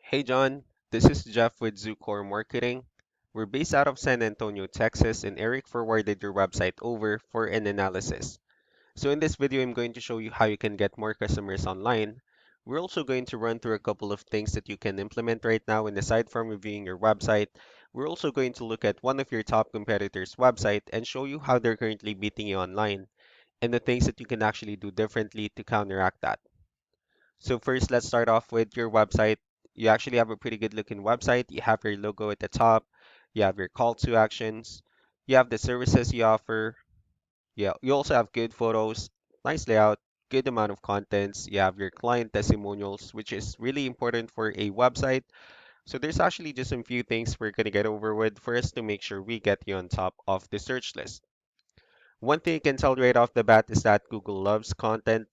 Hey John, this is Jeff with Zucore Marketing. We're based out of San Antonio, Texas, and Eric forwarded your website over for an analysis. So in this video, I'm going to show you how you can get more customers online. We're also going to run through a couple of things that you can implement right now, and aside from reviewing your website, we're also going to look at one of your top competitors' website and show you how they're currently beating you online and the things that you can actually do differently to counteract that. So first, let's start off with your website. You actually have a pretty good looking website. You have your logo at the top. You have your call to actions. You have the services you offer. Yeah, you also have good photos, nice layout, good amount of contents. You have your client testimonials, which is really important for a website. So there's actually just some few things we're gonna get over with for us to make sure we get you on top of the search list. One thing I can tell right off the bat is that Google loves content.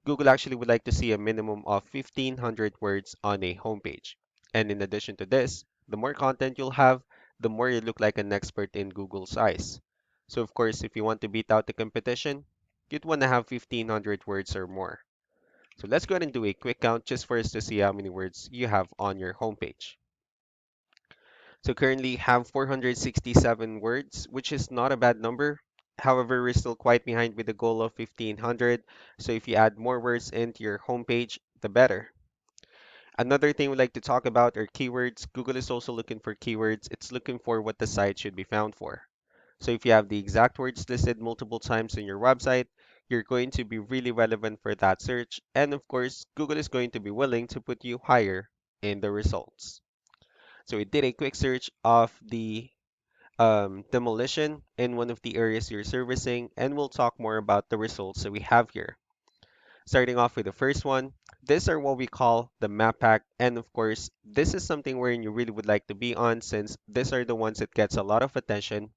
Google actually would like to see a minimum of 1,500 words on a homepage. And in addition to this, the more content you'll have, the more you look like an expert in Google's eyes. So of course, if you want to beat out the competition, you'd want to have 1,500 words or more. So let's go ahead and do a quick count just for us to see how many words you have on your homepage. So currently you have 467 words, which is not a bad number. However, we're still quite behind with the goal of 1,500. So if you add more words into your homepage, the better. Another thing we'd like to talk about are keywords. Google is also looking for keywords. It's looking for what the site should be found for. So if you have the exact words listed multiple times on your website, you're going to be really relevant for that search. And of course, Google is going to be willing to put you higher in the results. So we did a quick search of the demolition in one of the areas you're servicing, and we'll talk more about the results that we have here. Starting off with the first one, these are what we call the map pack, and of course, this is something where you really would like to be on since these are the ones that gets a lot of attention,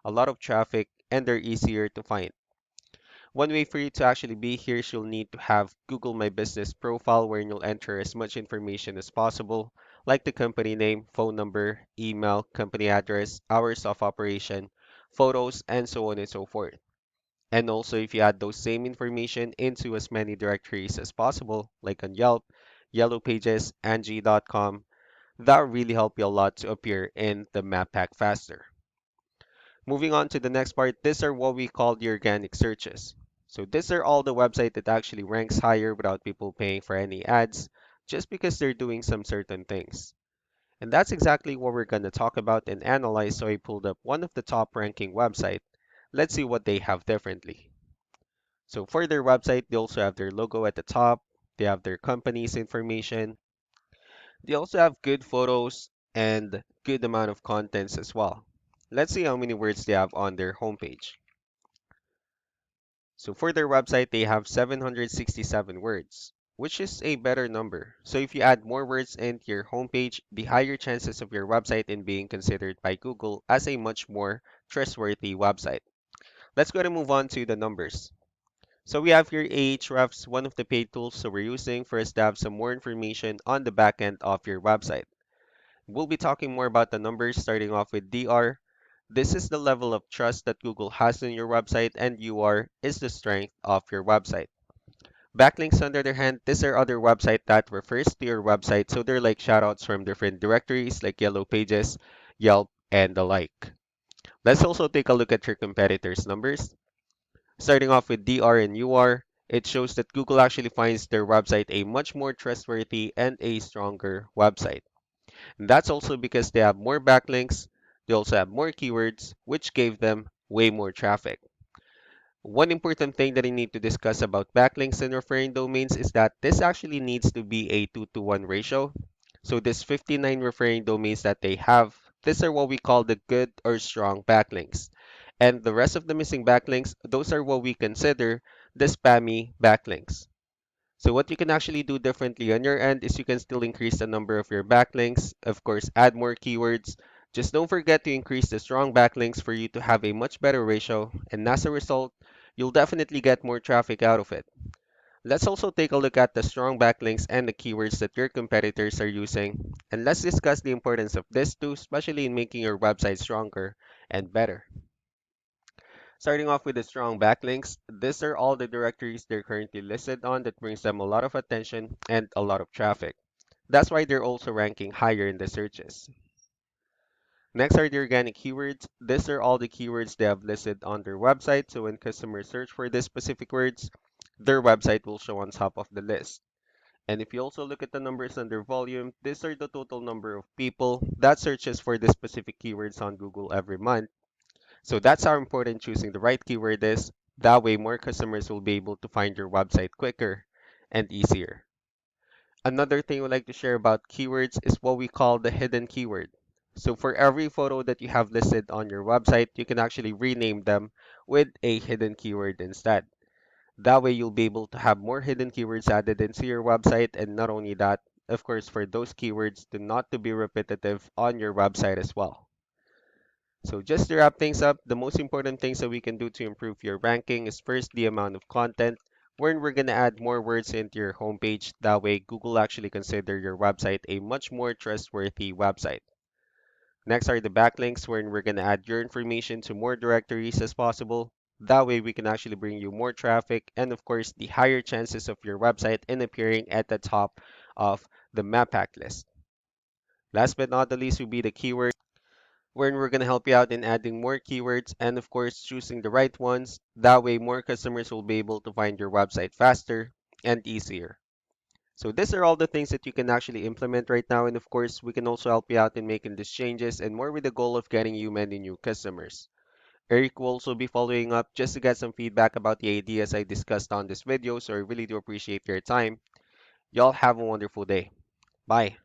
a lot of traffic, and they're easier to find. One way for you to actually be here is you'll need to have Google My Business profile where you'll enter as much information as possible, like the company name, phone number, email, company address, hours of operation, photos, and so on and so forth. And also, if you add those same information into as many directories as possible, like on Yelp, Yellow Pages, Angie.com, that will really help you a lot to appear in the map pack faster. Moving on to the next part, these are what we call the organic searches. So these are all the website that actually ranks higher without people paying for any ads, just because they're doing some certain things. And that's exactly what we're going to talk about and analyze. So I pulled up one of the top ranking website. Let's see what they have differently. So for their website, they also have their logo at the top. They have their company's information. They also have good photos and good amount of contents as well. Let's see how many words they have on their homepage. So for their website, they have 767 words, which is a better number. So if you add more words into your homepage, the higher chances of your website in being considered by Google as a much more trustworthy website. Let's go to move on to the numbers. So we have here Ahrefs, one of the paid tools so we're using for us to have some more information on the back end of your website. We'll be talking more about the numbers starting off with DR. This is the level of trust that Google has in your website, and UR is the strength of your website. Backlinks, on the other hand, these are other websites that refers to your website, so they're like shoutouts from different directories like Yellow Pages, Yelp, and the like. Let's also take a look at your competitors' numbers. Starting off with DR and UR, it shows that Google actually finds their website a much more trustworthy and a stronger website. And that's also because they have more backlinks, they also have more keywords, which gave them way more traffic. One important thing that I need to discuss about backlinks and referring domains is that this actually needs to be a 2 to 1 ratio. So this 59 referring domains that they have, these are what we call the good or strong backlinks. And the rest of the missing backlinks, those are what we consider the spammy backlinks. So what you can actually do differently on your end is you can still increase the number of your backlinks, of course, add more keywords. Just don't forget to increase the strong backlinks for you to have a much better ratio, and as a result, you'll definitely get more traffic out of it. Let's also take a look at the strong backlinks and the keywords that your competitors are using, and let's discuss the importance of this too, especially in making your website stronger and better. Starting off with the strong backlinks, these are all the directories they're currently listed on that brings them a lot of attention and a lot of traffic. That's why they're also ranking higher in the searches. Next are the organic keywords. These are all the keywords they have listed on their website. So when customers search for these specific words, their website will show on top of the list. And if you also look at the numbers under volume, these are the total number of people that searches for the specific keywords on Google every month. So that's how important choosing the right keyword is. That way, more customers will be able to find your website quicker and easier. Another thing we'd like to share about keywords is what we call the hidden keyword. So for every photo that you have listed on your website, you can actually rename them with a hidden keyword instead. That way you'll be able to have more hidden keywords added into your website, and not only that, of course, for those keywords to not to be repetitive on your website as well. So just to wrap things up, the most important things that we can do to improve your ranking is first the amount of content, wherein we're going to add more words into your homepage. That way, Google actually consider your website a much more trustworthy website. Next are the backlinks, wherein we're going to add your information to more directories as possible. That way, we can actually bring you more traffic and, of course, the higher chances of your website in appearing at the top of the map pack list. Last but not the least would be the keyword, wherein we're going to help you out in adding more keywords and, of course, choosing the right ones. That way, more customers will be able to find your website faster and easier. So these are all the things that you can actually implement right now. And of course, we can also help you out in making these changes and more with the goal of getting you many new customers. Eric will also be following up just to get some feedback about the ideas I discussed on this video. So I really do appreciate your time. Y'all have a wonderful day. Bye.